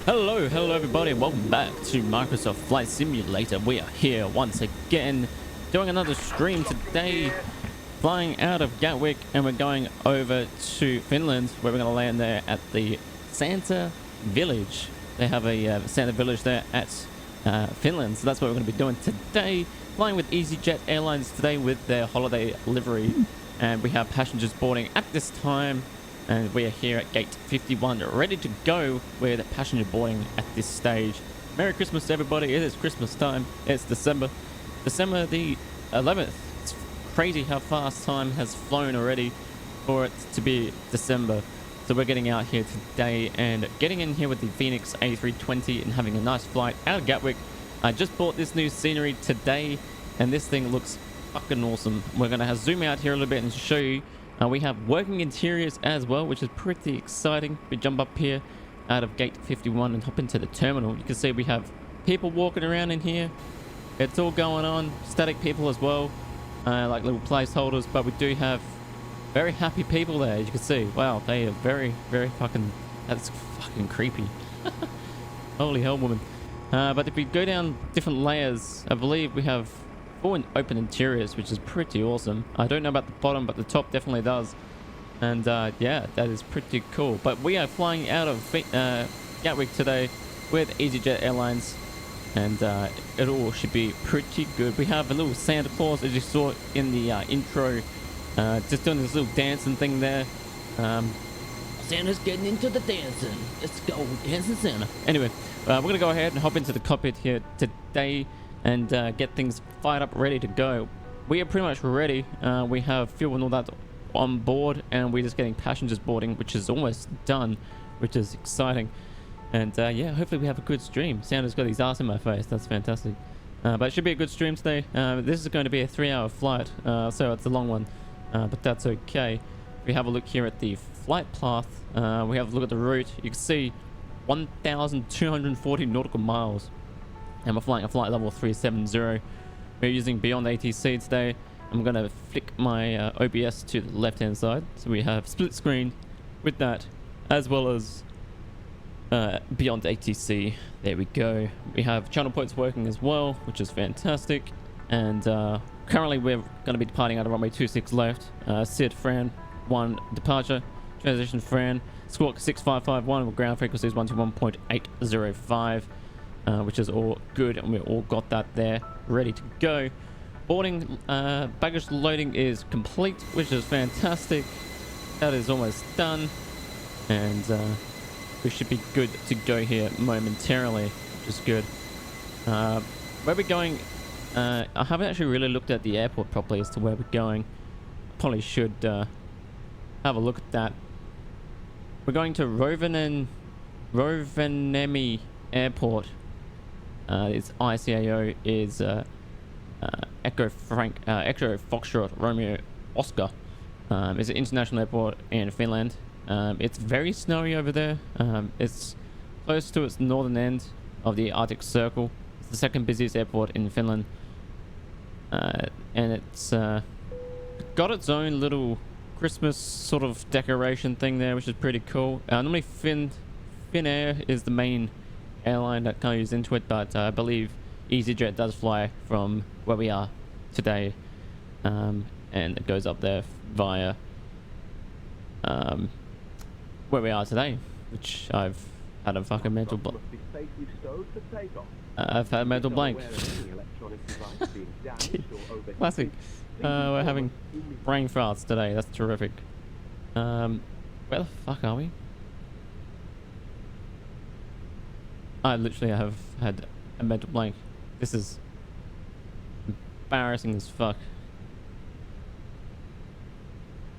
Hello everybody, and welcome back to Microsoft Flight Simulator. We are here once again doing another stream today, flying out of Gatwick, and we're going over to Finland, where we're going to land there at the Santa Village. They have a Santa Village there at Finland, so that's what we're going to be doing today, flying with EasyJet Airlines today with their holiday livery, and we have passengers boarding at this time. And we are here at gate 51, ready to go with passenger boarding at this stage. Merry Christmas to everybody. It is Christmas time. It's December the 11th. It's crazy how fast time has flown already for it to be December. So we're getting out here today and getting in here with the Phoenix A320 and having a nice flight out of Gatwick. I just bought this new scenery today and this thing looks fucking awesome. We're going to zoom out here a little bit and show you. We have working interiors as well, which is pretty exciting. We jump up here out of gate 51 and hop into the terminal. You can see we have people walking around in here. It's all going on. Static people as well, like little placeholders. But we do have very happy people there, as you can see. Wow, they are very, very fucking... That's fucking creepy. Holy hell, woman. But if we go down different layers, I believe we have... full open interiors, which is pretty awesome. I don't know about the bottom, but the top definitely does. And yeah, that is pretty cool. But we are flying out of Gatwick today with EasyJet Airlines, and it all should be pretty good. We have a little Santa Claus, as you saw in the intro, just doing this little dancing thing there. Santa's getting into the dancing. Let's go dancing Santa. Anyway, we're gonna go ahead and hop into the cockpit here today and get things fired up, ready to go. We are pretty much ready. We have fuel and all that on board, and we're just getting passengers boarding, which is almost done, which is exciting. And yeah, hopefully we have a good stream. Santa's got his ass in my face. That's fantastic. But it should be a good stream today. This is going to be a 3-hour flight, so it's a long one, but that's okay. If we have a look here at the flight path, we have a look at the route. You can see 1,240 nautical miles. And we're flying a flight level 370. We're using Beyond ATC today. I'm going to flick my OBS to the left hand side. So we have split screen with that, as well as Beyond ATC. There we go. We have channel points working as well, which is fantastic. And currently we're going to be departing out of runway 26 left. SID Fran 1 departure. Transition Fran. Squawk 6551 with ground frequencies 121.805. Which is all good, and we all got that there ready to go. Boarding baggage loading is complete, which is fantastic. That is almost done, and we should be good to go here momentarily, which is good. Where we're going, I haven't actually really looked at the airport properly as to where we're going. Probably should have a look at that. We're going to Rovaniemi Airport. Its ICAO is Echo Foxtrot Romeo Oscar. It's an international airport in Finland. It's very snowy over there. It's close to its northern end of the Arctic Circle. It's the second busiest airport in Finland, and it's got its own little Christmas sort of decoration thing there, which is pretty cool. Normally Finnair is the main airline that kind of is into it, but I believe EasyJet does fly from where we are today, and it goes up there via where we are today, which I've had a fucking mental blank. I've had a mental blank. Classic. We're having brain farts today. That's terrific. Where the fuck are we? I literally have had a mental blank. This is embarrassing as fuck.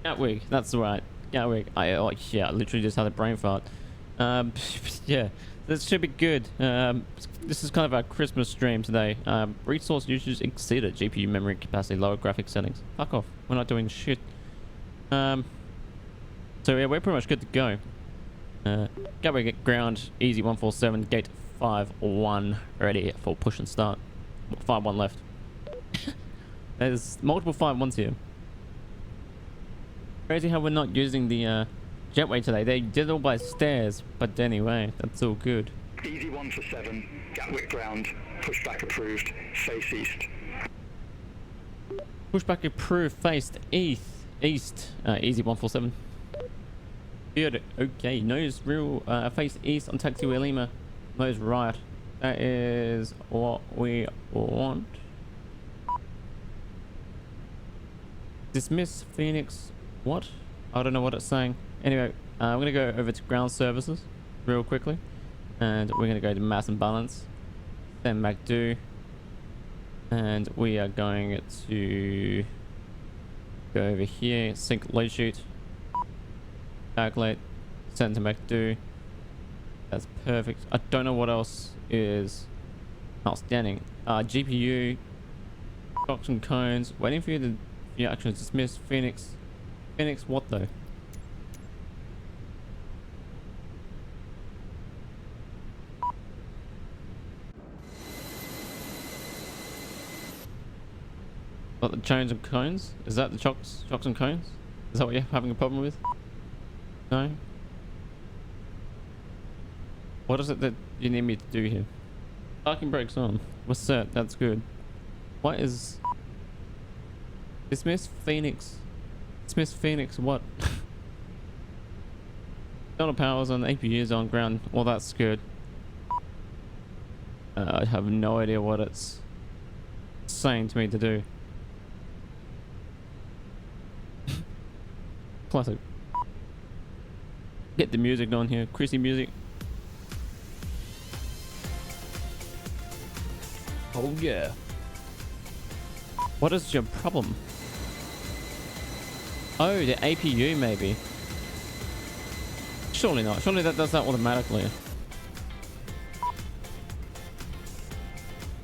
Gatwick, that's right. Gatwick. I literally just had a brain fart. Yeah, this should be good. This is kind of our Christmas stream today. Resource usage exceeded. GPU memory capacity, lower graphics settings. Fuck off. We're not doing shit. So yeah, we're pretty much good to go. Gatwick ground, easy 147, gate 51, ready for push and start. 51 left. There's multiple 51s here. Crazy how we're not using the jetway today. They did it all by stairs, but anyway, that's all good. Easy 147, Gatwick ground, pushback approved, face east. Pushback approved, faced east. Easy 147. Good. Okay, nose real, face east on taxiway Lima. Nose right. That is what we want. Dismiss Phoenix. What? I don't know what it's saying. Anyway, I'm gonna go over to ground services real quickly, and we're gonna go to mass and balance, then MacDo, and we are going to go over here, sync load sheet, calculate, send to MacDo. That's perfect. I don't know what else is outstanding. GPU, shocks and cones. Waiting for you to your actions. Dismiss Phoenix. Phoenix what though? What, the chains and cones? Is that the shocks and cones? Is that what you're having a problem with? No? What is it that you need me to do here? Parking brakes on. We're set. That's good. What is... Dismiss Phoenix. Dismiss Phoenix what? Solar powers on, APUs on ground. Well, that's good. I have no idea what it's saying to me to do. Classic. Get the music on here. Chrissy music. Oh yeah. What is your problem? Oh, the APU maybe. Surely not. Surely that does that automatically.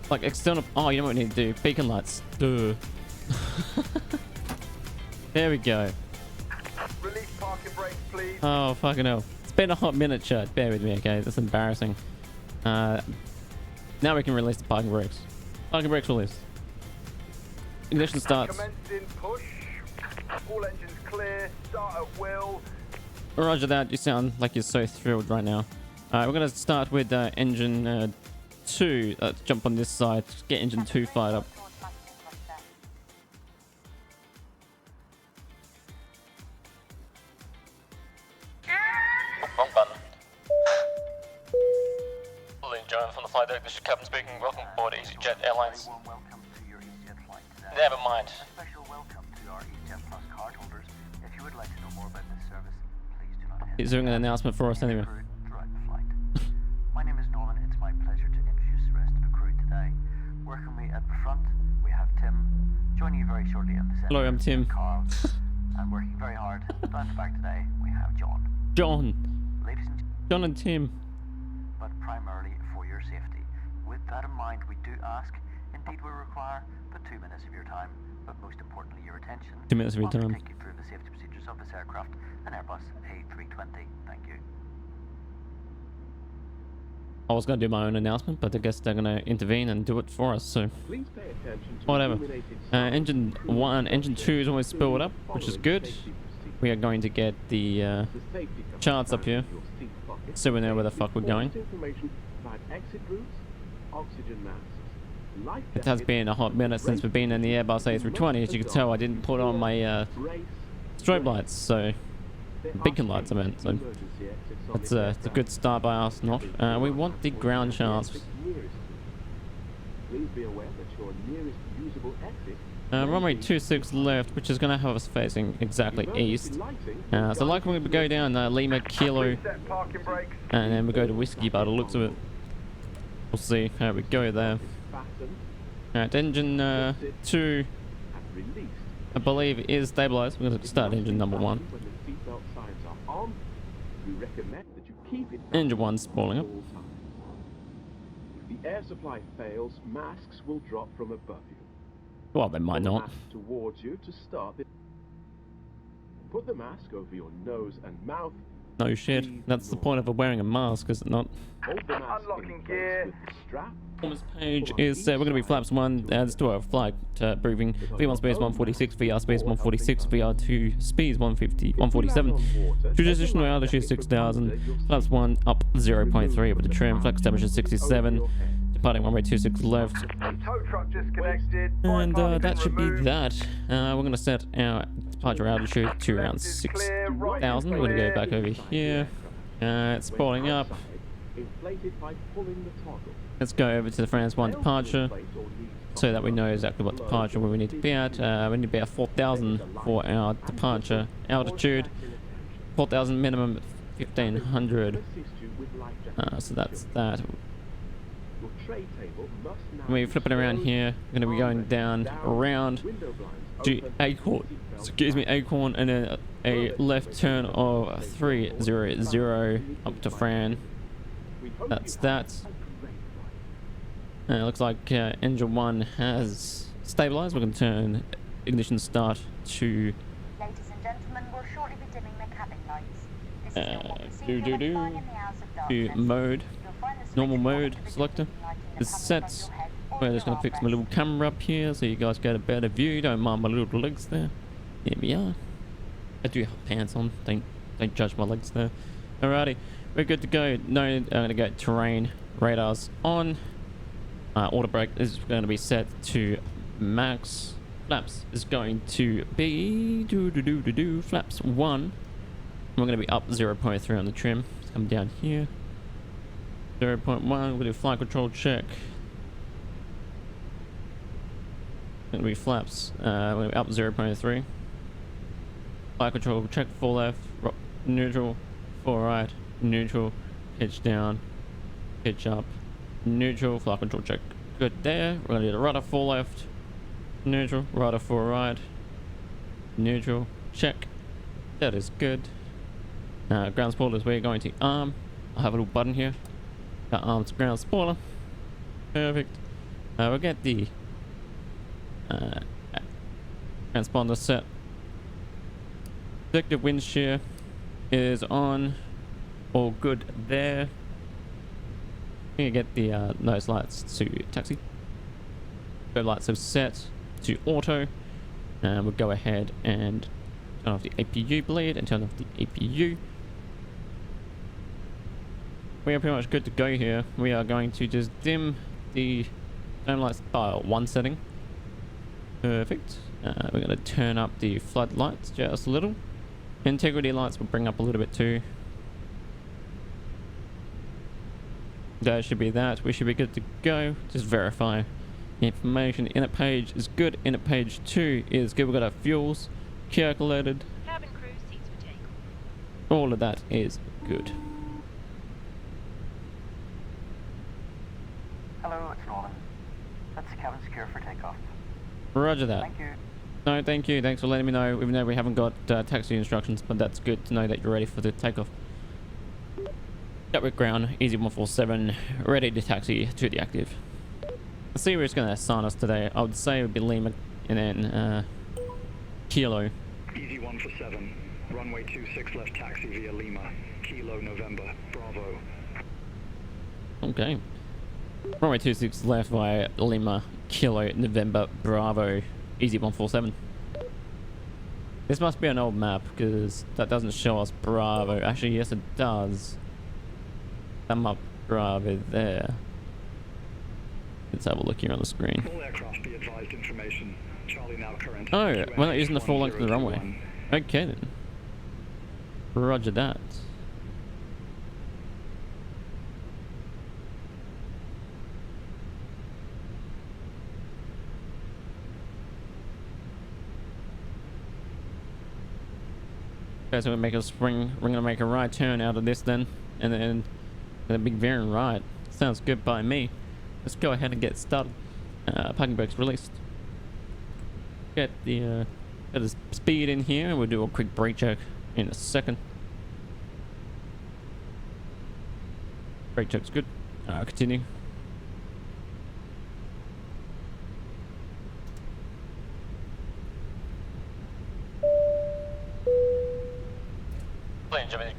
Like external... Oh, you know what we need to do? Beacon lights. Duh. There we go. Release parking brakes, please. Oh, fucking hell. It's been a hot minute, chat. Bear with me, okay? That's embarrassing. Now we can release the parking brakes. Parking brakes released. Ignition starts. Commencing push. All engines clear. Start at will. Roger that. You sound like you're so thrilled right now. Alright, we're going to start with engine 2. Let's jump on this side. Get engine 2 fired up. Wrong button. Lynn Jones from the flight deck. This is Captain speaking. Welcome aboard EasyJet Airlines. Welcome to your EasyJet flight today. Never mind. A special welcome to our EasyJet Plus cardholders. If you would like to know more about this service, please do not hesitate. He's doing an announcement for us anyway. Throughout the flight. My name is Norman. It's my pleasure to introduce the rest of the crew today. Working with me at the front, we have Tim. Joining you very shortly at the center. Hello, I'm Tim. Carl. And working very hard down the back today, we have John. John. Ladies and John and Tim. but primarily for your safety. With that in mind, we do ask, indeed we require, but 2 minutes of your time, but most importantly your attention. 2 minutes of your while we time. take you through the safety procedures of this aircraft, an Airbus A320. Thank you. I was going to do my own announcement, but I guess they're going to intervene and do it for us, so Please pay attention to whatever. illuminated signs. Engine 1, Engine 2 is always spilled up, which is good. We are going to get the The safety cover charts up here, your seat pocket. so we know where the fuck we're going. Information about exit routes, oxygen masks, life It has been a hot minute since we've been in the Airbus A320. As you can tell, I didn't put on my strobe lights, so beacon lights I meant. So it's a good start by us. Not. We want the ground charts. Please be aware that your nearest usable exit Runway 26 left, which is going to have us facing exactly east. So like we're going to go down Lima Kilo, Set parking brakes. and then we go to Whiskey by the looks of it. We'll see how we go there. Alright, engine 2, I believe, is stabilized. We're going to start engine number 1. When the seatbelt signs are on, we recommend that you keep it Engine 1's spooling up. all times. If the air supply fails, masks will drop from above you. Well, they might Put the not. mask towards you to start it. Put the mask over your nose and mouth No shit. That's the point of wearing a mask, is it not? Hold the mask Unlocking in place gear. with the strap. Performance page is set. We're going to be flaps 1. Let's do our flight briefing. V1 space 146, VR space 146, VR2 speeds 147. Transitional altitude 6,000. Flaps 1 up 0.3 with the trim. Flex temperature 67. Departing runway 26 left. Tow truck disconnected. And Bypass that been should be removed. that. We're going to set our departure altitude to around 6,000. We're going to go back over here. It's spawning up. Inflated by pulling the toggle. Let's go over to the France 1 departure so that we know exactly what departure we need to be at. We need to be at 4,000 for our departure altitude. 4,000 minimum, 1,500. So that's that. Your tray table must now When we flip it around here, we're going to be going down around to Acorn. Excuse me, Acorn, and then a left turn of 300 up to Fran. That's that. And it looks like engine 1 has stabilized. We're going to turn ignition start to Ladies and gentlemen, we'll shortly be dimming the cabin lights. This is not what we see when flying in the hours of to darkness. mode. You'll find the switch Normal on mode to the selector dimming light in the is panel set. above your head or We're your just going to fix my armrest. little camera up here so you guys get a better view. Don't mind my little legs there. Here we are. I do have pants on. Don't judge my legs there. Alrighty, we're good to go. No, I'm going to go terrain radars on. Auto brake is going to be set to max. Flaps is going to be flaps 1. We're going to be up 0.3 on the trim. Let's come down here. 0.1. We'll do flight control check. Going to be flaps. We're going to be up 0.3. Flight control check, 4 left, neutral, 4 right, neutral, pitch down, pitch up, neutral, flight control check. Good there. We're going to do the rudder 4 left, neutral, rudder 4 right, neutral, check. That is good. Ground spoilers, we're going to arm. I have a little button here. Arms ground spoiler. Perfect. We'll get the transponder set. Objective wind shear is on. All good there. We get the nose lights to taxi. Go lights are set to auto. And we'll go ahead and turn off the APU bleed and turn off the APU. We are pretty much good to go here. We are going to just dim the dome lights by 1 setting. Perfect. We're going to turn up the flood lights just a little. Integrity lights will bring up a little bit too. That should be that. We should be good to go. Just verify information. Init page is good. Init page 2 is good. We've got our fuels calculated. Cabin crew seats for takeoff. All of that is good. Hello, it's Norman. That's the cabin secure for takeoff. Roger that. Thank you. No, thank you. Thanks for letting me know. Even though we haven't got taxi instructions, but that's good to know that you're ready for the takeoff. Gatwick ground, easy 147, ready to taxi to the active. Let's see where it's going to assign us today. I would say it would be Lima and then Kilo. Easy 147, runway 26 left taxi via Lima, Kilo November, Bravo. Okay. Runway 26 left via Lima, Kilo November, Bravo, easy 147. This must be an old map because that doesn't show us Bravo. Actually, yes, it does. Come up Bravo there. Let's have a look here on the screen. All aircraft be advised information. Charlie now current. Oh, we're not using the full length of the runway. 1021. Okay then. Roger that. Okay, so we make a spring. We're gonna make a right turn out of this then, and then a big veering right. Sounds good by me. Let's go ahead and get started. Parking brakes released. Get the speed in here, and we'll do a quick brake check in a second. Brake check's good. Continue.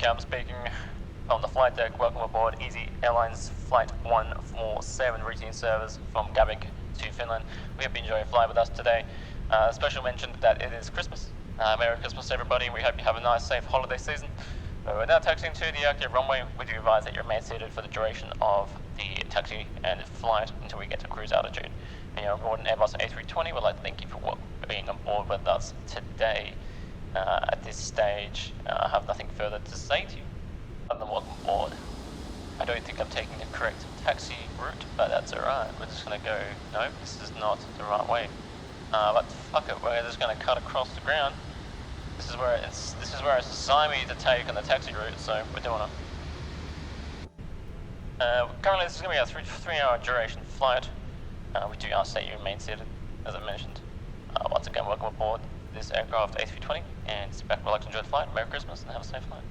I'm speaking from the flight deck. Welcome aboard Easy Airlines Flight 147 routine service from Gatwick to Finland. We hope you enjoy your flight with us today. Special mention that it is Christmas. Merry Christmas, everybody. We hope you have a nice, safe holiday season. We're now taxiing to the active runway. We do advise that you're remain seated for the duration of the taxi and flight until we get to cruise altitude. And you're on board an Airbus A320. We'd like to thank you for being on board with us today. At this stage, I have nothing further to say to you other than welcome aboard. I don't think I'm taking the correct taxi route, but that's alright. We're just gonna go, no, this is not the right way. But fuck it, we're just gonna cut across the ground. This is where it's designed me to take on the taxi route, so we're doing it. Currently, this is gonna be a three-hour duration flight. We do ask that you remain seated, as I mentioned. Once again, welcome aboard this aircraft A320, and sit back, relax, enjoy the flight. Merry Christmas, and have a safe flight.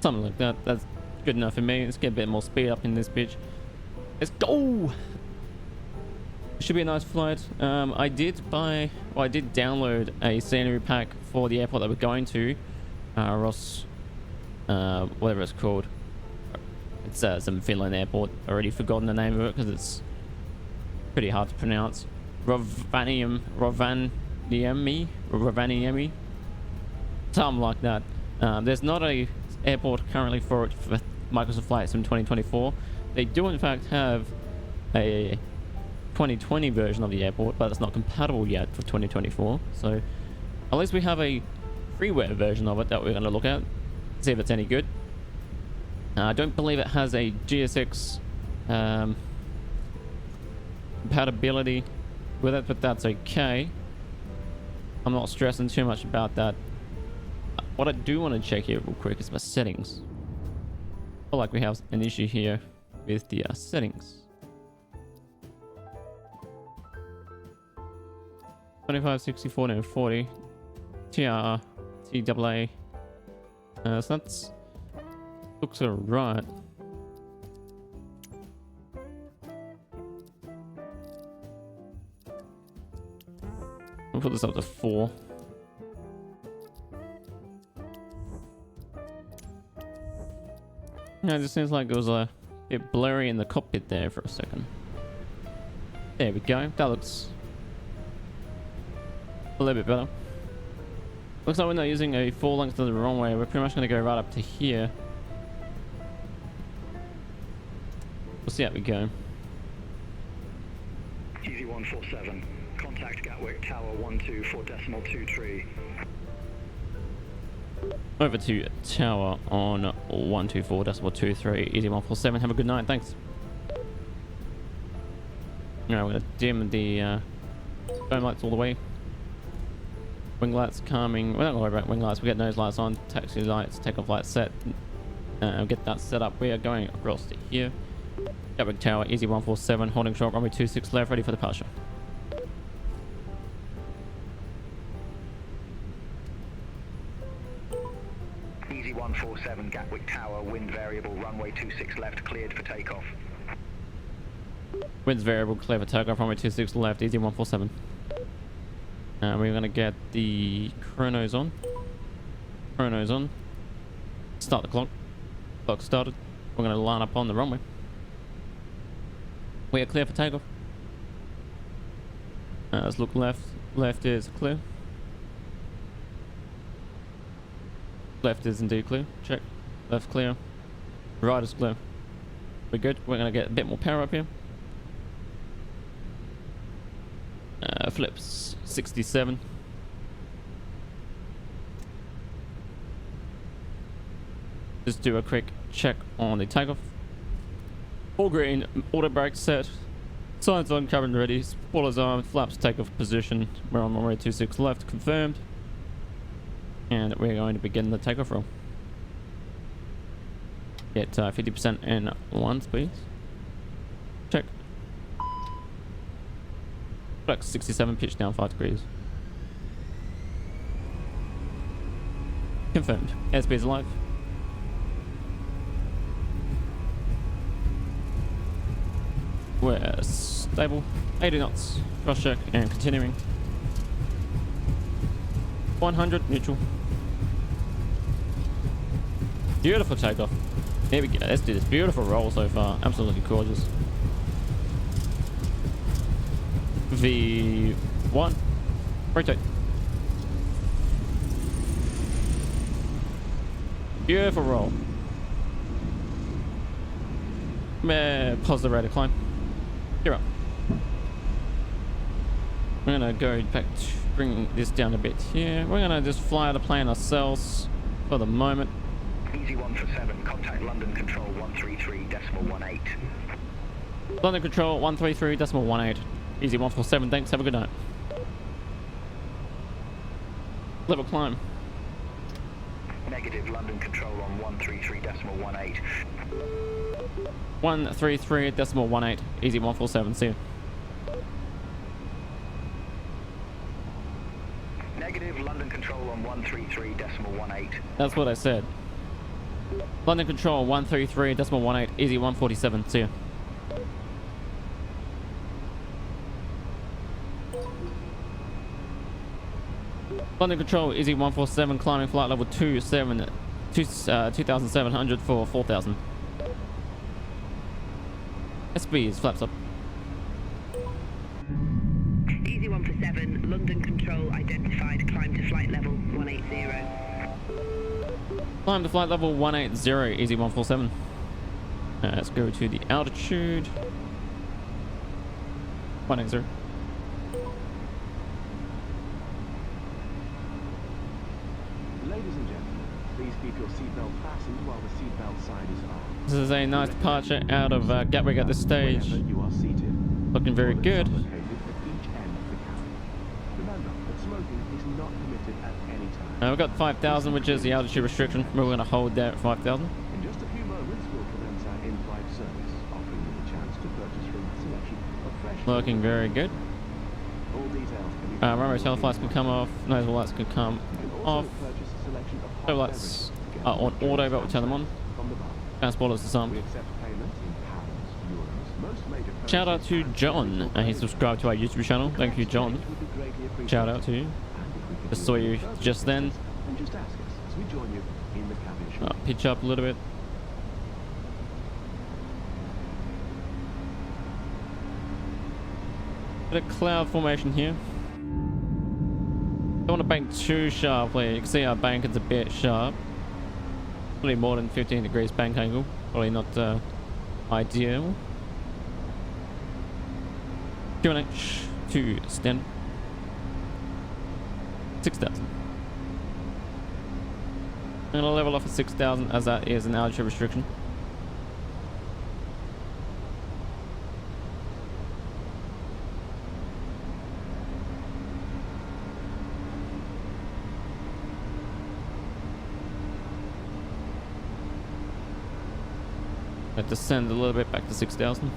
Something like that. That's good enough for me. Let's get a bit more speed up in this bitch. Let's go! Should be a nice flight. I did download a scenery pack for the airport that we're going to. Ross, whatever it's called. It's some Finland airport. Already forgotten the name of it because it's pretty hard to pronounce. Rovaniemi, something like that. There's not a airport currently for Microsoft Flight Sim 2024. They do in fact have a 2020 version of the airport, but it's not compatible yet for 2024. So at least we have a freeware version of it that we're going to look at, see if it's any good. I don't believe it has a GSX compatibility with it, but that's okay. I'm not stressing too much about that. What I do want to check here real quick is my settings. I feel like we have an issue here with the settings. 25, 60, 40, and 40. TR, TAA. So that's looks alright. I'll put this up to 4. Yeah, it just seems like it was a bit blurry in the cockpit there for a second. There we go. That looks a little bit better. Looks like we're not using a full length of the runway. We're pretty much going to go right up to here. We'll see how we go. Easy 147. Contact Gatwick Tower 124.23. Over to Tower on 124.23. Easy 147. Have a good night. Thanks. Alright, we're going to dim the dome lights all the way. Wing lights calming. We're not going to worry about wing lights. We get nose lights on. Taxi lights. Takeoff lights set. Get that set up. We are going across to here. Gatwick Tower. Easy 147. Holding short. Runway 26 left. Ready for departure. Easy 147 Gatwick Tower, wind variable, runway 26 left, cleared for takeoff. Wind's variable, clear for takeoff, runway 26 left, easy 147. We're going to get the chronos on. Chronos on. Start the clock. Clock started. We're going to line up on the runway. We are clear for takeoff. Let's look left. Left is clear. Left is indeed clear. Check. Left clear. Right is clear. We're good. We're going to get a bit more power up here. Flips 67. Just do a quick check on the takeoff. All green. Auto brake set. Signs on. Cabin ready. Spoilers armed. Flaps takeoff position. We're on runway 26 left. Confirmed. And we're going to begin the takeoff roll. Get 50% in 1 speed. Check. Flex 67, pitch down 5 degrees. Confirmed. Airspeed's alive. We're stable. 80 knots. Cross check and continuing. 100 neutral. Beautiful takeoff. Here we go. Let's do this. Beautiful roll so far. Absolutely gorgeous. V1. Rotate. Beautiful roll. Positive rate of climb. You're up. We're gonna go back to bring this down a bit here. We're gonna just fly the plane ourselves for the moment. Easy 147, contact London Control 133.18. London Control 133.18. Easy 147, thanks, have a good night. Level climb. Negative, London Control on 133.18. 133.18. Easy 147, see you. Negative, London Control on 133.18. That's what I said. London Control 133.18. Easy 147, see you. London Control, Easy 147, climbing flight level 2700 for 4000. SB is flaps up. Easy 147, London Control identified, climb to flight level 180. Climb to flight level 180, Easy 147. Let's go to the altitude. 180. Ladies and gentlemen, please keep your seatbelt fastened while the seatbelt sign is on. This is a nice departure out of Gatwick at this stage. Wherever you are seated. Looking very good. Located at each end of the cabin. Remember that smoking is not permitted at any time. We've got 5,000, which is the altitude restriction. We're going to hold there at 5,000. In just a few moments, we'll commence our in-flight service, offering you the chance to purchase from a selection of fresh. Looking very good. All details can be Runway tail lights can come off. Nozzle lights can come off. purchase a selection of hot Tail lights are on auto, but we'll turn them on. from the bar. Transporters disarmed. We accept payments in pounds, euros. Most major Shout out to John. He subscribed to our YouTube channel. Thank you, John. would be greatly appreciated. Shout out to you. And if we could Just do saw any you further just then. assistance, then just ask us as we join you in the cabin shortly. Pitch up a little bit. Bit of cloud formation here. Don't want to bank too sharply. You can see our bank is a bit sharp. Probably more than 15 degrees bank angle. Probably not ideal. QNH to stand. 6,000. I'm gonna level off at 6,000 as that is an altitude restriction. I descend a little bit back to 6,000.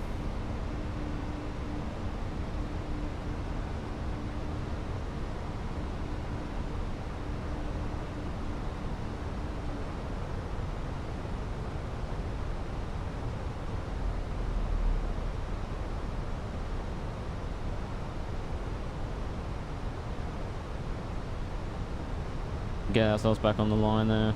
Get ourselves back on the line there.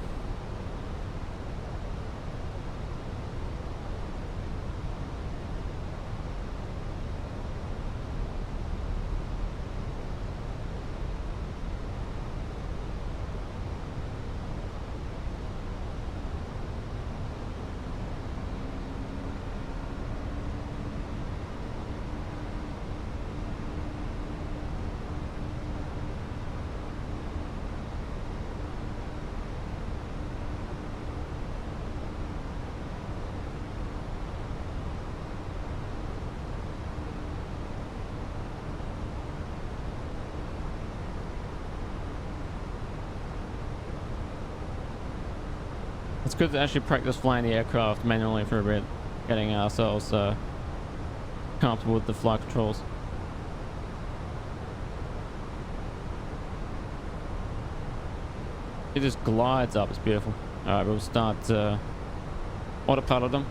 It's good to actually practice flying the aircraft manually for a bit, getting ourselves comfortable with the flight controls. It just glides up, it's beautiful. Alright, we'll start autopilot them.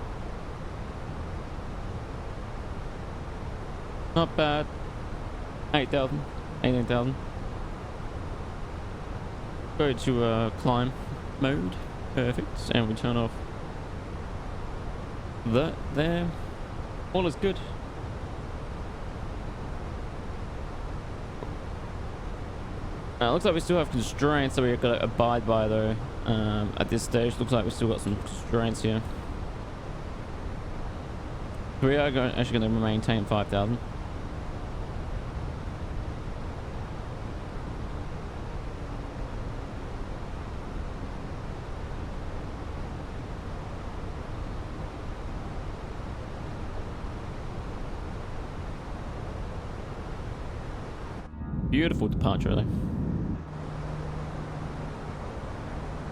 Not bad. 8,000, 18,000. Go to climb mode. Perfect. And we turn off that there. All is good. Looks like we still have constraints that we've got to abide by though. At this stage, looks like we still got some constraints here. We are actually going to maintain 5,000. Beautiful departure though.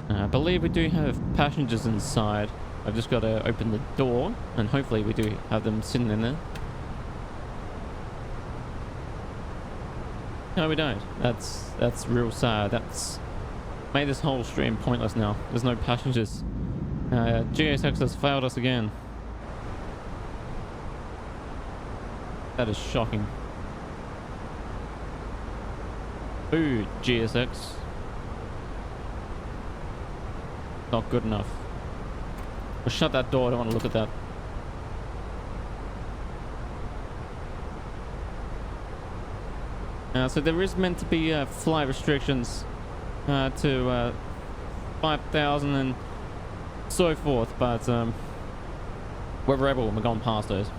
I believe we do have passengers inside. I've just got to open the door and hopefully we do have them sitting in there. No, we don't. That's real sad. That's made this whole stream pointless now. There's no passengers. GSX has failed us again. That is shocking. Ooh, GSX. Not good enough. We'll shut that door, I don't want to look at that. So there is meant to be flight restrictions to 5,000 and so forth, but we're rebel and we're going past those.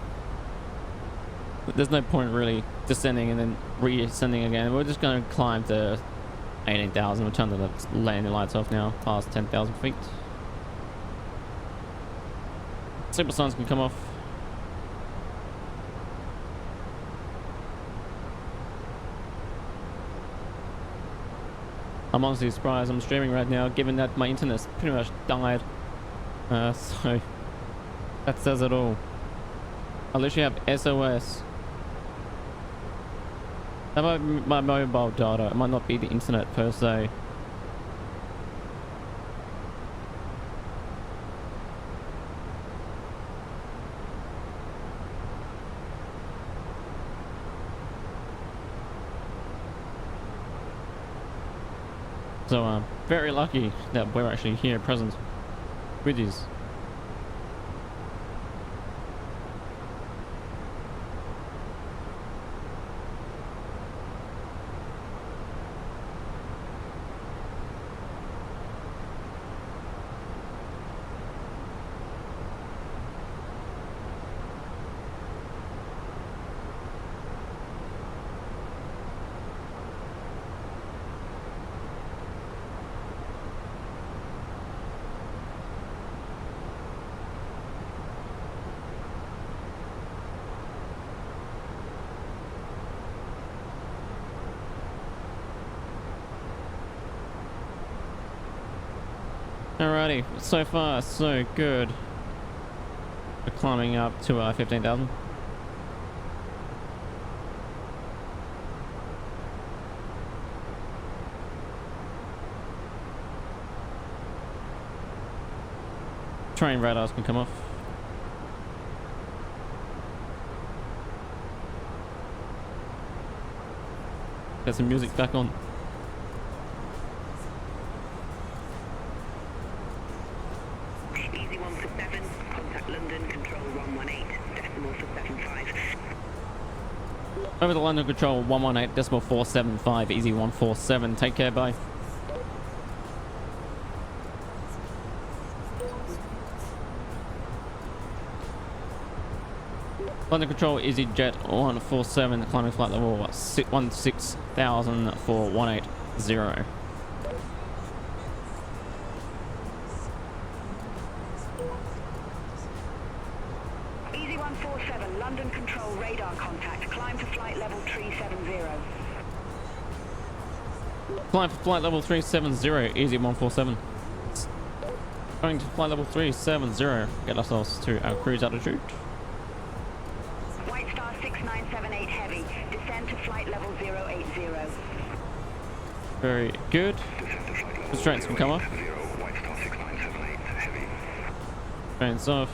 There's no point really descending and then re-ascending again. We're just going to climb to 18,000. We'll turn the landing lights off now, past 10,000 feet. Super suns can come off. I'm honestly surprised I'm streaming right now, given that my internet's pretty much died. So that says it all. I literally have SOS. That might be my mobile data. It might not be the internet per se. So I'm very lucky that we're actually here present with you. Alrighty, so far so good. We're climbing up to 15,000. Train radars can come off. Get some music back on. Easy 1 for 7, contact London, control 118, decimal for 75. Over the London control 118, decimal 475, easy 147. Take care, bye. London control, easy jet 147, climbing flight level 16,000 for 180. Easy 147, London control, radar contact, climb to flight level 370. Climb for flight level 370, easy 147. Going to flight level 370, get ourselves to our cruise altitude. White Star 6978 heavy, descend to flight level 080. Very good. Constraints can come off. Constraints off.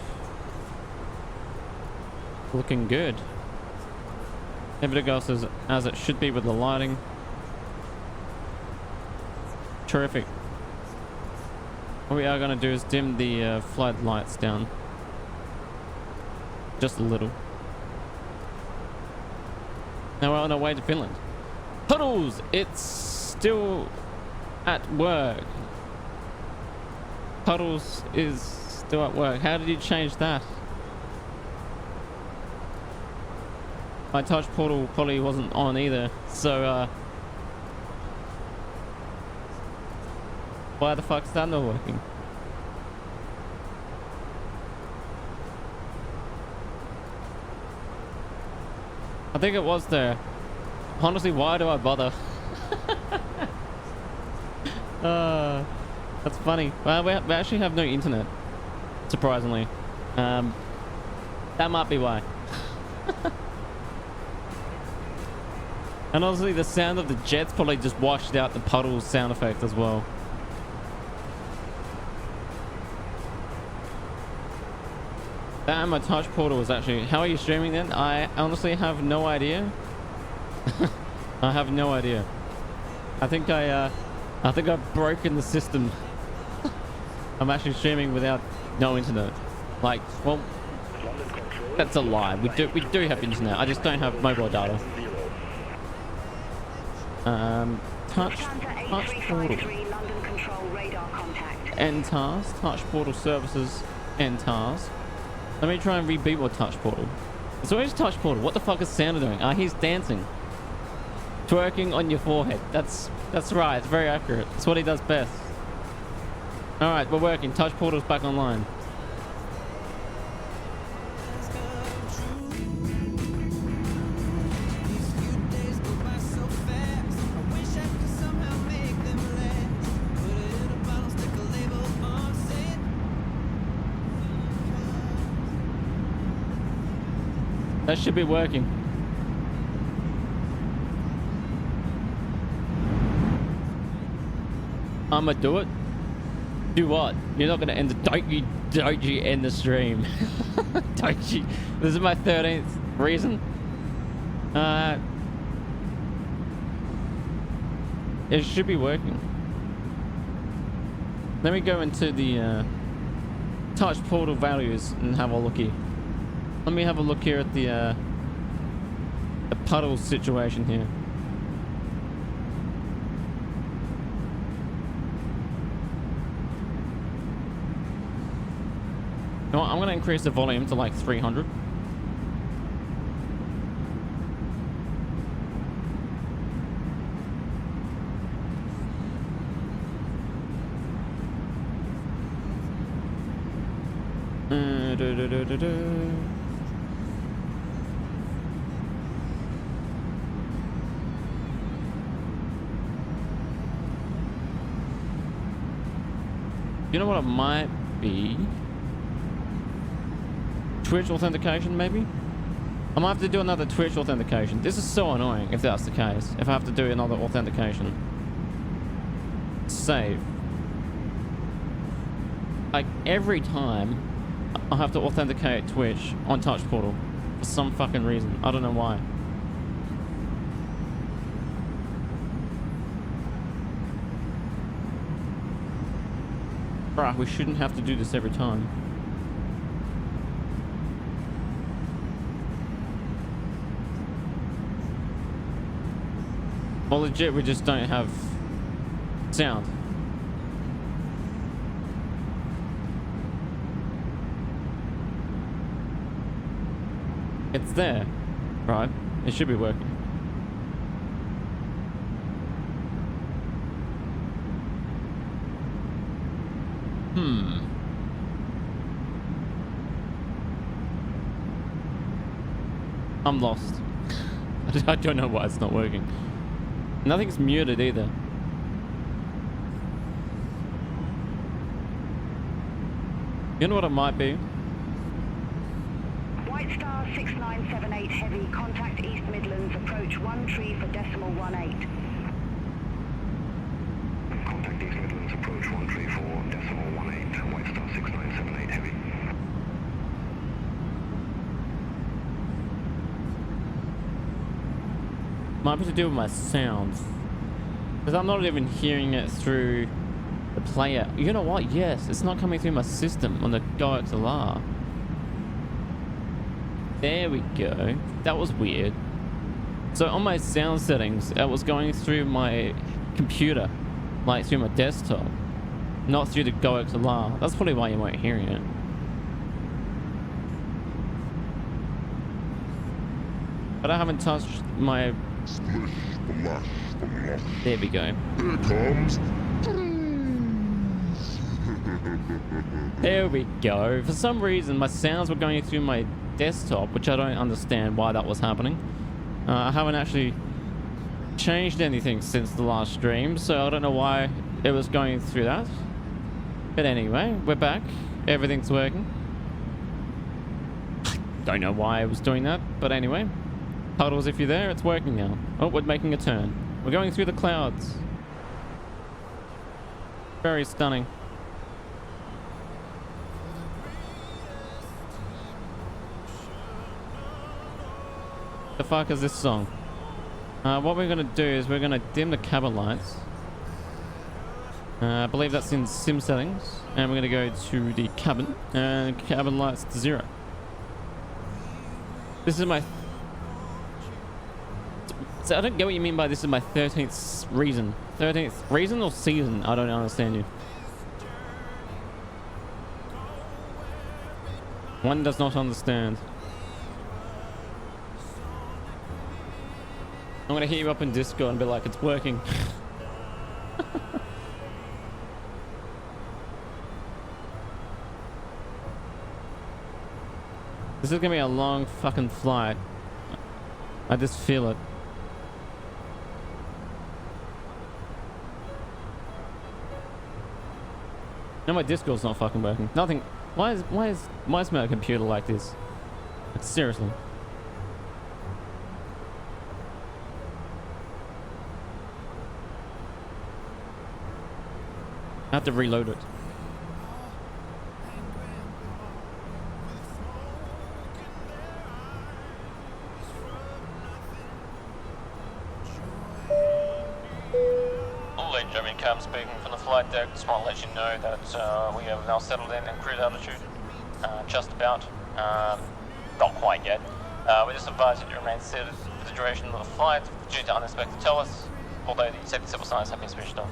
Looking good. Everything else is as it should be with the lighting. Terrific. What we are going to do is dim the flight lights down. Just a little. Now we're on our way to Finland. Puddles! It's still at work. Puddles is still at work. How did you change that? My touch portal probably wasn't on either. So, why the fuck's that not working? I think it was there. Honestly, why do I bother? That's funny. Well, we actually have no internet, surprisingly. That might be why. And honestly, the sound of the jets probably just washed out the puddles sound effect as well. That and my touch portal is actually... How are you streaming then? I honestly have no idea. I have no idea. I think I've broken the system. I'm actually streaming without no internet. Like, well, that's a lie. We do have internet. I just don't have mobile data. Touch portal. End task. Touch portal services. End task. Let me try and reboot my touch portal. It's always touch portal. What the fuck is Santa doing? Ah, he's dancing. Twerking on your forehead. That's right. It's very accurate. It's what he does best. Alright, we're working. Touch portal's back online. That should be working. I'ma do it. Do what? You're not gonna end the... Don't you end the stream. Don't you? This is my 13th reason. It should be working. Let me go into the touch portal values and have a looky. Let me have a look here at the puddle situation here. You know what? I'm going to increase the volume to like 300. You know what it might be? Twitch authentication, maybe? I might have to do another Twitch authentication. This is so annoying if that's the case. If I have to do another authentication. Save. Like, every time I have to authenticate Twitch on Touch Portal. For some fucking reason. I don't know why. Bruh, we shouldn't have to do this every time. Well, legit, we just don't have sound. It's there, right? It should be working. I'm lost. I don't know why it's not working. Nothing's muted either. You know what it might be? White Star 6978 Heavy, contact East Midlands, approach 1 tree for decimal 18. Contact East Midlands, approach 1 tree for decimal 18. White Star 6978 Heavy. Might be to do with my sound. Because I'm not even hearing it through The player. You know what? Yes, it's not coming through my system on the GoXLR. There we go. That was weird. So on my sound settings, it was going through my computer, like through my desktop, not through the GoXLR. That's probably why you weren't hearing it. But I haven't touched my... There we go. Here comes... There we go. For some reason, my sounds were going through my desktop, which I don't understand why that was happening. I haven't actually changed anything since the last stream, so I don't know why it was going through that. But anyway, we're back. Everything's working. Don't know why I was doing that, but anyway. Puddles, if you're there, it's working now. Oh, we're making a turn. We're going through the clouds. Very stunning. The fuck is this song? What we're gonna do is we're gonna dim the cabin lights. I believe that's in sim settings, and we're gonna go to the cabin and cabin lights to 0. This is my... So I don't get what you mean by this is my 13th reason. 13th reason or season? I don't understand you. One does not understand. I'm gonna hit you up in Discord and be like, it's working. This is gonna be a long fucking flight. I just feel it. No, my Discord's not fucking working. Nothing. Why is my computer like this? Like, seriously. I have to reload it. Ladies and gentlemen, Cam speaking from the flight deck. Just want to let you know that we have now settled in cruise altitude. Just about. Not quite yet. We just advise that you remain seated for the duration of the flight due to unexpected tellus, although the safety signal signs have been switched on.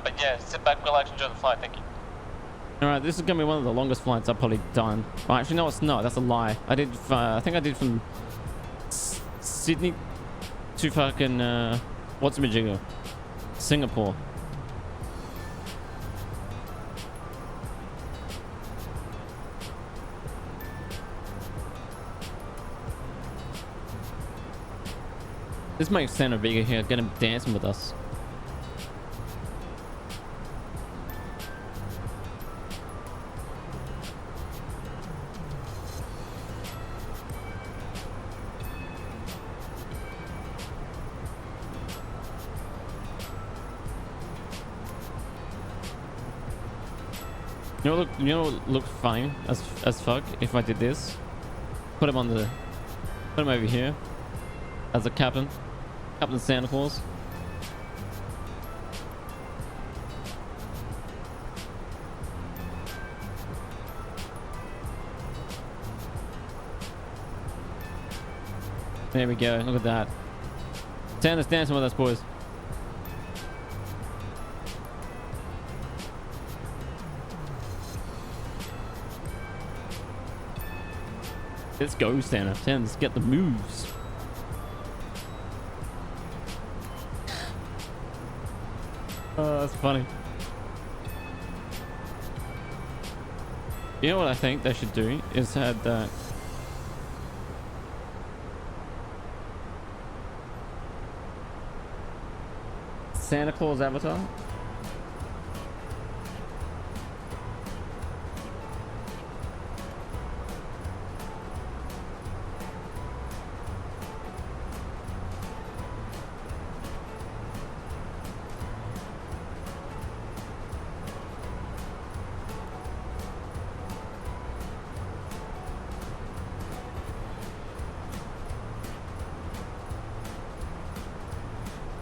But yeah, sit back, relax, enjoy the flight. Thank you. Alright, this is gonna be one of the longest flights I've probably done. Well, actually, no, it's not. That's a lie. I did. I think I did from Sydney to fucking what's-a-majigger, Singapore. This makes Santa Viga here. Get him dancing with us. You know what looked fine as fuck if I did this? Put him over here as a Captain Santa Claus. There we go. Look at that. Santa's dancing with us, boys. Let's go, Santa. Let's get the moves. Oh, that's funny. You know what I think they should do is had that Santa Claus avatar.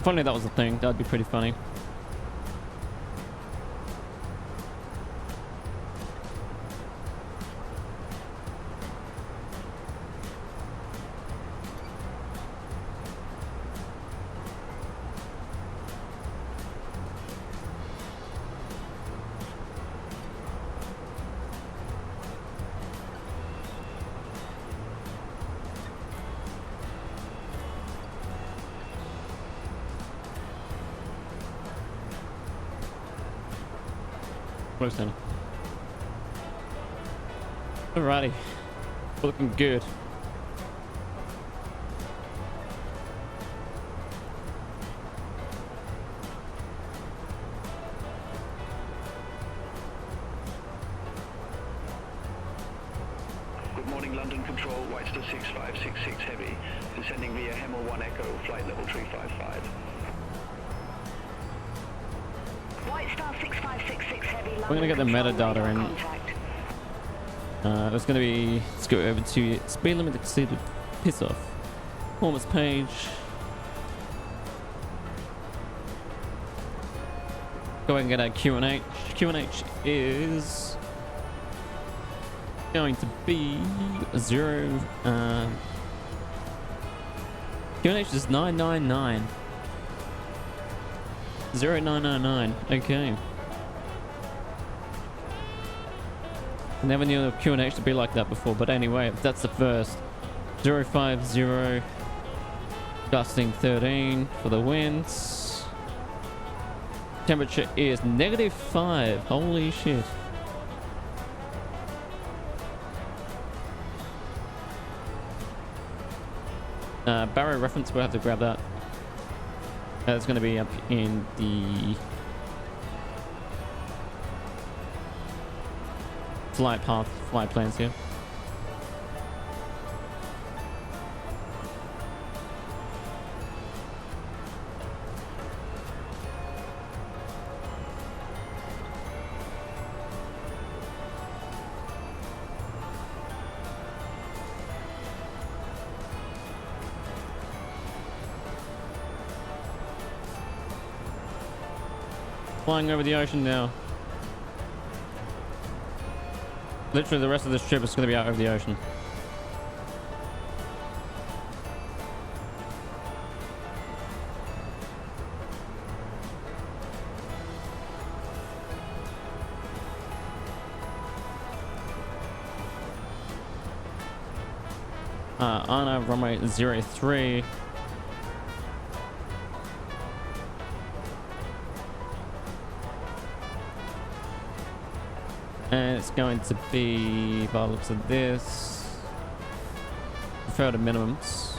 If only that was a thing, that'd be pretty funny. Close then. Alrighty. Looking good. Good morning, London Control, White Star 6566 Heavy, descending via Hemel 1 Echo, flight level 355. White Star 6566 Heavy. We're gonna get the metadata in. It's gonna be, let's go over to speed limit exceeded, piss off. Performance page. Go ahead and get our QNH. QNH is going to be 0. QNH is 999. 0999. Okay. Never knew the QNH to be like that before, but anyway, that's the first. 050. Gusting 13 for the winds. Temperature is -5. Holy shit. Barrow reference, we'll have to grab that. It's going to be up in the flight path, flight plans here. Flying over the ocean now. Literally the rest of this trip is going to be out over the ocean. Anna, runway 03. And it's going to be, by the looks of this, prefer to minimums.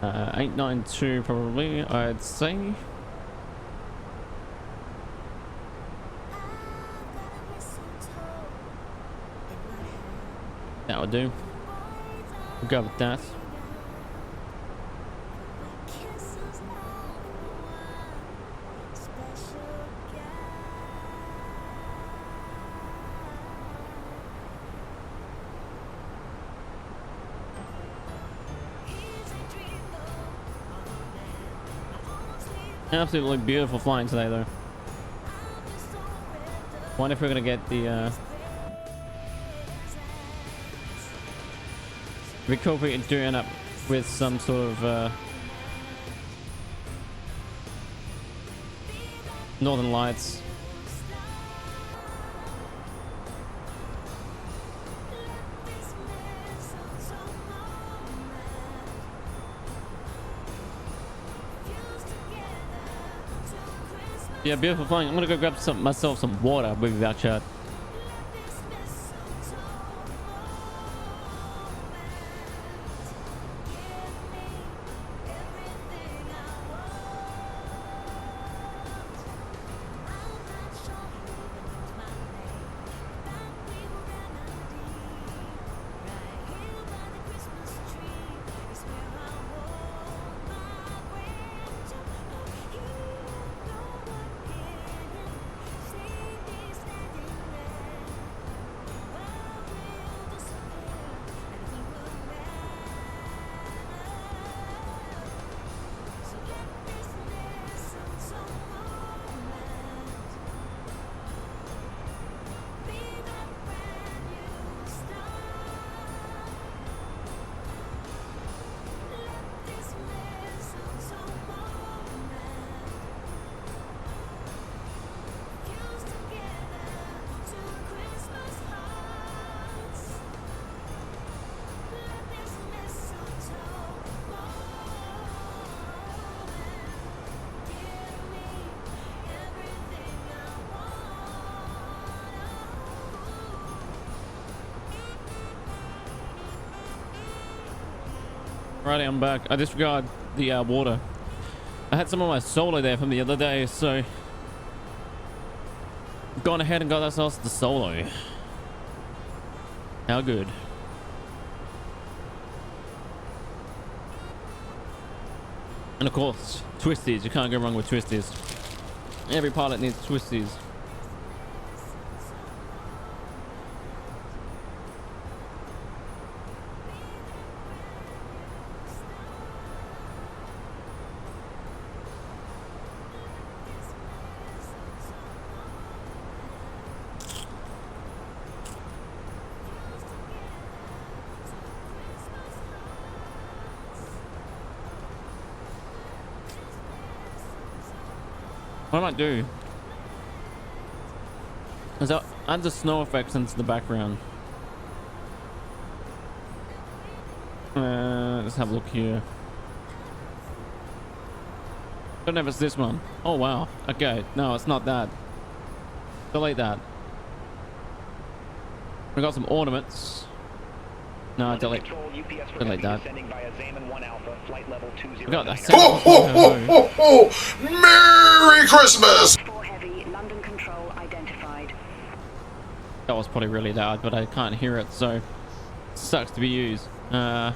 Uh, 892 probably, I'd say. That would do. We'll go with that. Absolutely beautiful flying today, though. Wonder if we're gonna get the. We could be doing up with some sort of Northern Lights. Yeah, beautiful flying. I'm gonna go grab myself some water. We'll be back, chat. Alrighty, I'm back. I disregard the water. I had some of my solo there from the other day, so gone ahead and got ourselves the solo. How good. And of course, twisties. You can't go wrong with twisties. Every pilot needs twisties. What I might do is I'll add the snow effects into the background. Let's have a look here. Don't know if it's this one. Oh wow. Okay, no, it's not that. Delete that. We got some ornaments. No, delete that. We got that. Ho ho ho ho ho! Merry Christmas! 4 Heavy, London Control identified. That was probably really loud, but I can't hear it, so sucks to be used. Merry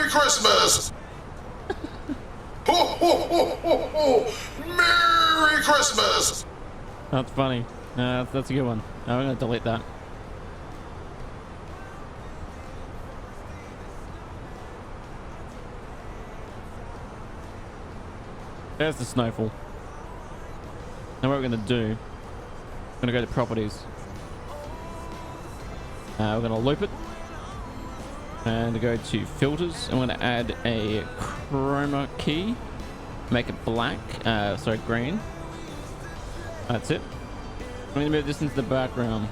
Christmas! Ho ho ho ho ho! Merry Christmas! That's funny. That's a good one. I'm gonna delete that. There's the snowfall. Now what we're gonna do, we're gonna go to properties. We're gonna loop it and go to filters. I'm gonna add a chroma key, make it black, sorry, green. That's it. I'm gonna move this into the background.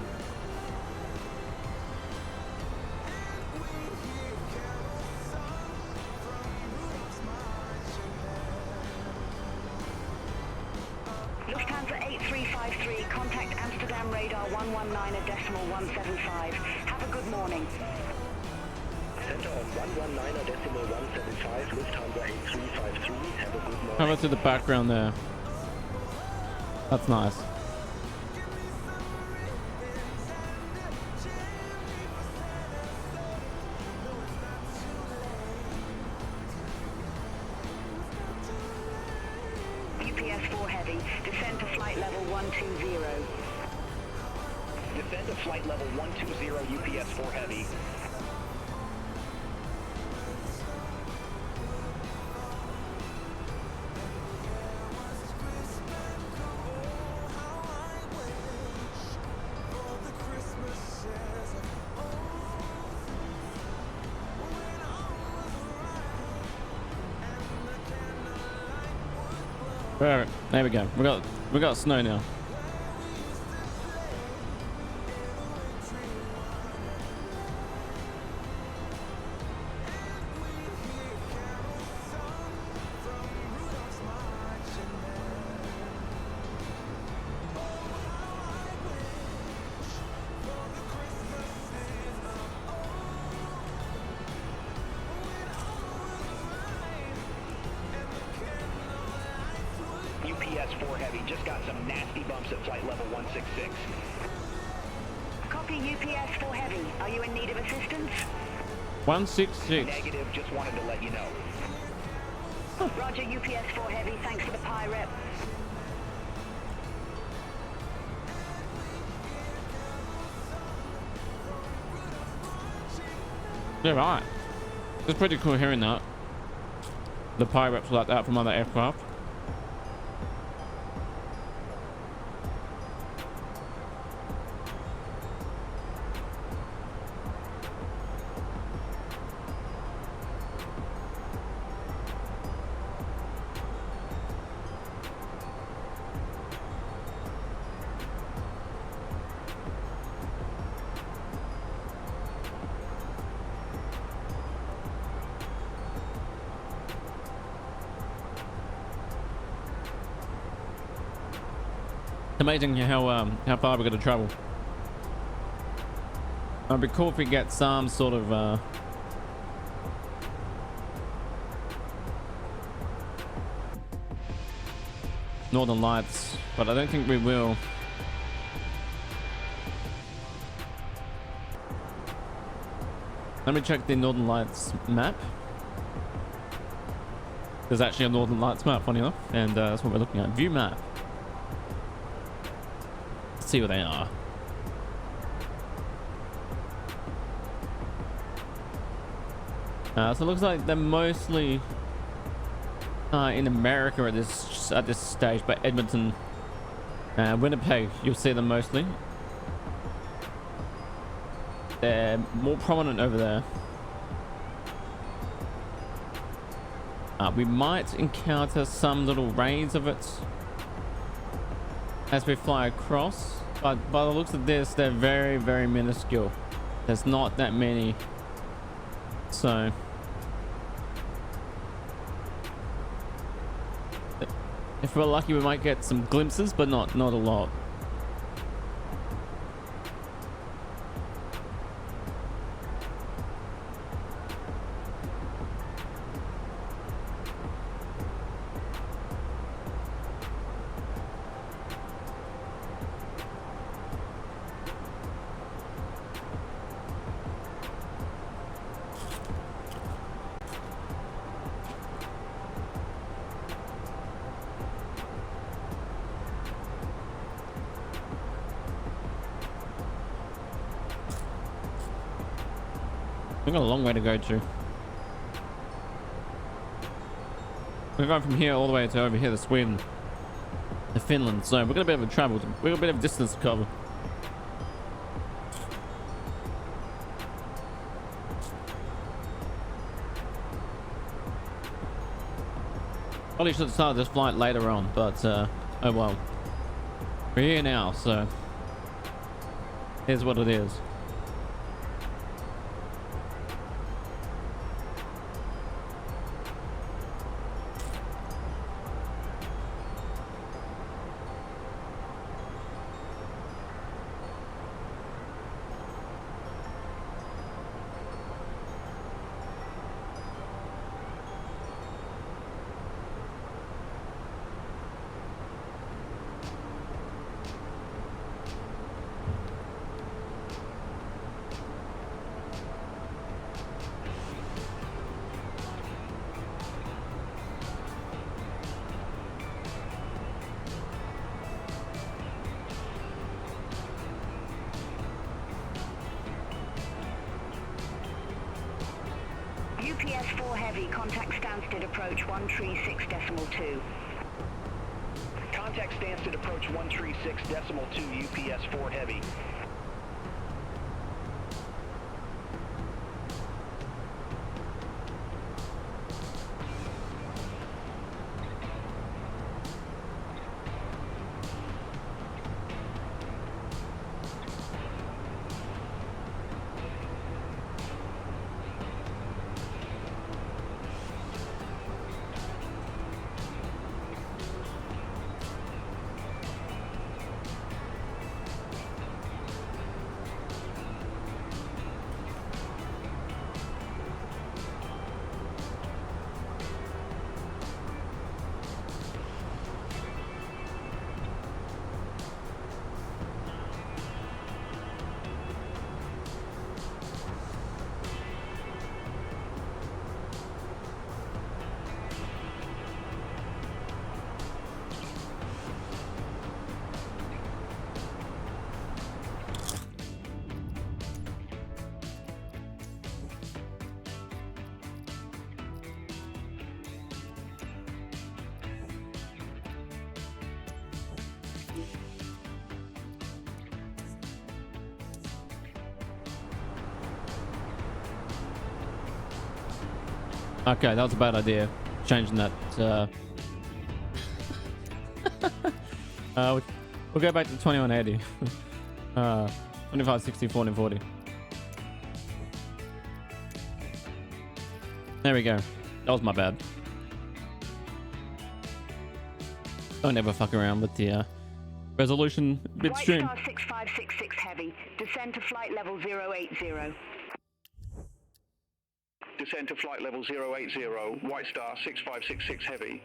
Lufthansa 8353, contact Amsterdam radar 119.175. Have a good morning. Center on 119.175, Lufthansa 8353, have a good morning. How about to the background there? That's nice. UPS 4 Heavy, descend to flight level 120. Descend to flight level 120, UPS 4 Heavy. Alright, there we go. We got snow now. UPS 4 Heavy, just got some nasty bumps at flight level 166. Copy UPS 4 Heavy. Are you in need of assistance? 166. Negative, just wanted to let you know. Roger, UPS 4 Heavy. Thanks for the pirate. Yeah, right. It's pretty cool hearing that. The pirates like that from other aircraft. Amazing how far we're going to travel. It'd be cool if we get some sort of Northern Lights, but I don't think we will. Let me check the Northern Lights map. There's actually a Northern Lights map, funny enough, and that's what we're looking at. View map. Let's see where they are. So it looks like they're mostly in America at this stage, but Edmonton, Winnipeg, you'll see them mostly. They're more prominent over there. We might encounter some little rays of it as we fly across, but by the looks of this, they're very, very minuscule. There's not that many, so if we're lucky, we might get some glimpses, but not a lot. We've got a long way to go to. We're going from here all the way to over here to Sweden, to Finland, so we've got a bit of a travel, we've got a bit of distance to cover. Probably should have started this flight later on, but oh well. We're here now, so here's what it is. UPS 4 Heavy, contact Stansted approach 136.2. Contact Stansted approach 136.2 UPS 4 Heavy. Okay, that was a bad idea. Changing that. We'll go back to 2180. 2560, 1440. There we go. That was my bad. Don't ever fuck around with the resolution midstream. White Star 6566 Heavy. Heavy. Descend to flight level 080. Descend to flight level 080, White Star 6566 Heavy.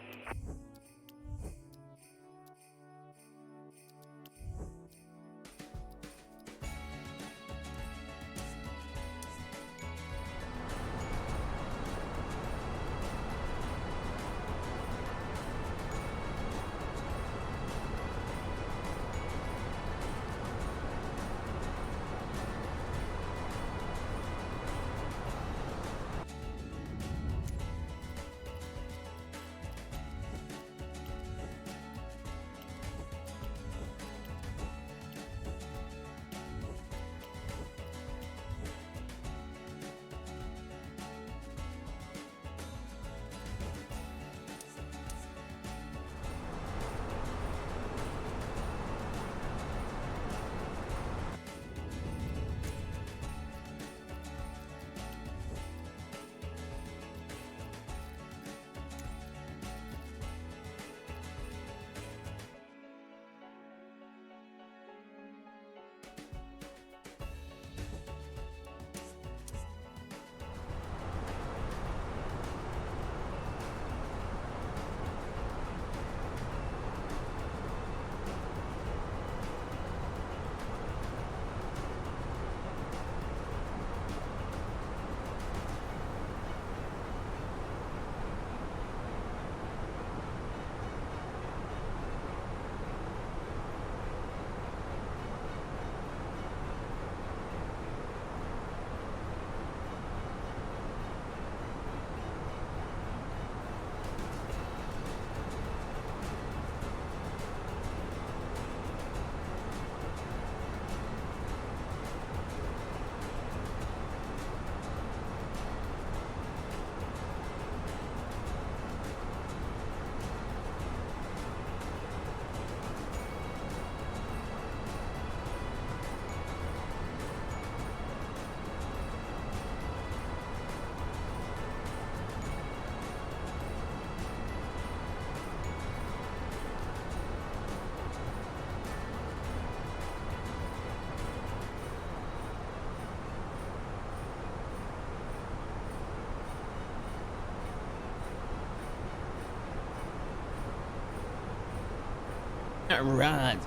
Right.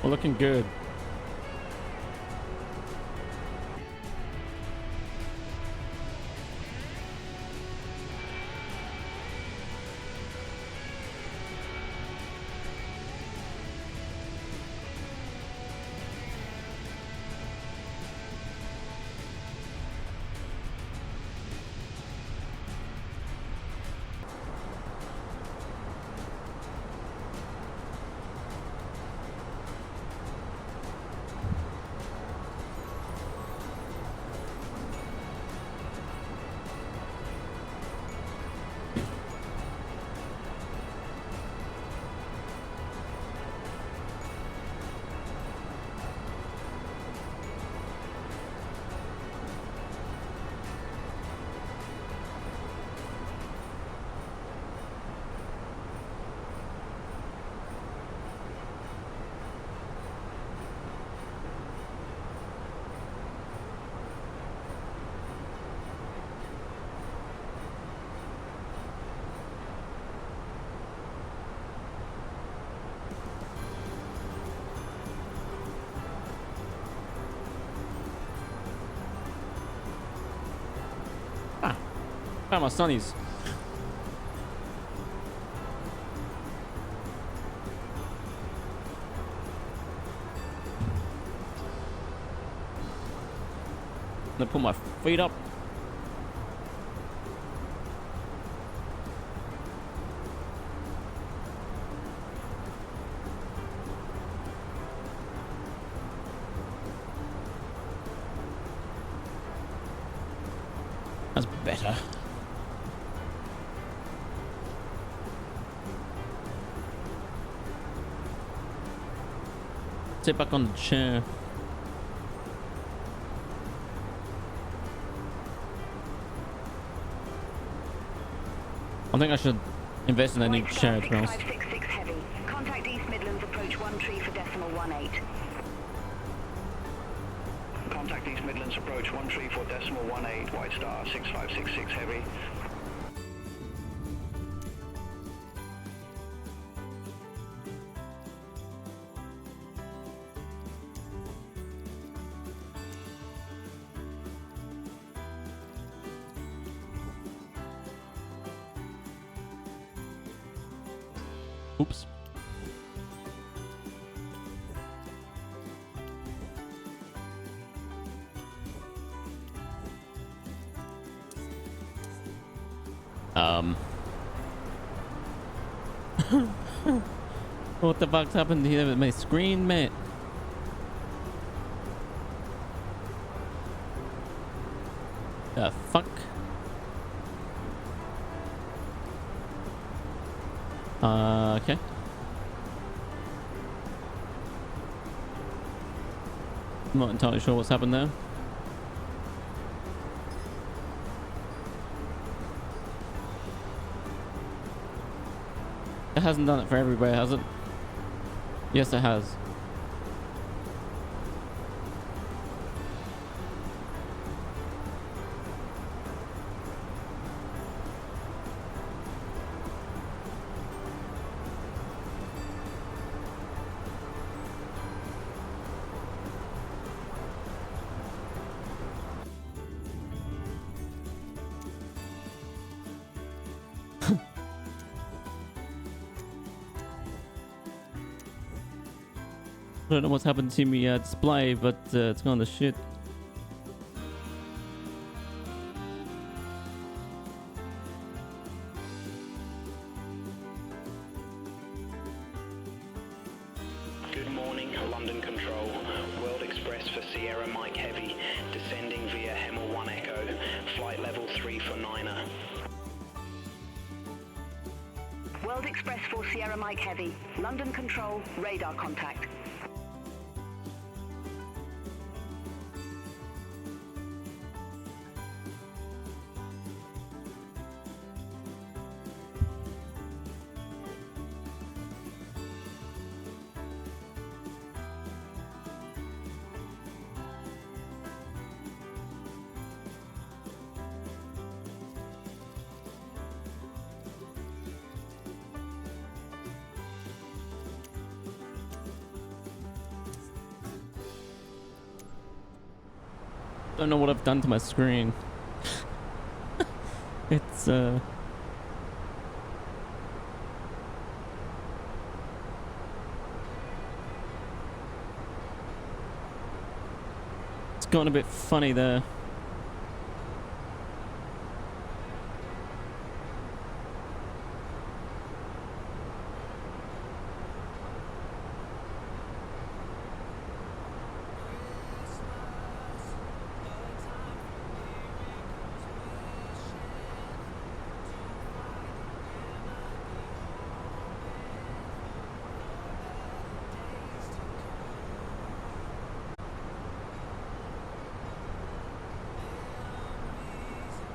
We're looking good. Found my sunnies. I'm gonna put my feet up. That's better. Sit back on the chair. I think I should Invest in a new chariot rails. 6566 heavy. Contact East Midlands approach 1 tree for decimal 18. Contact East Midlands approach 134 decimal 18, White Star 6566 heavy. Oops. What the fuck's happened here with my screen, mate? The fuck? Okay. I'm not entirely sure what's happened there. It hasn't done it for everywhere, has it? Yes, it has. I don't know what's happened to my display, but it's gone to shit. Good morning, London Control. World Express for Sierra Mike Heavy, descending via Hemel 1 Echo, flight level 3 for Niner. World Express for Sierra Mike Heavy. London Control, radar contact. Don't know what I've done to my screen. It's gone a bit funny there.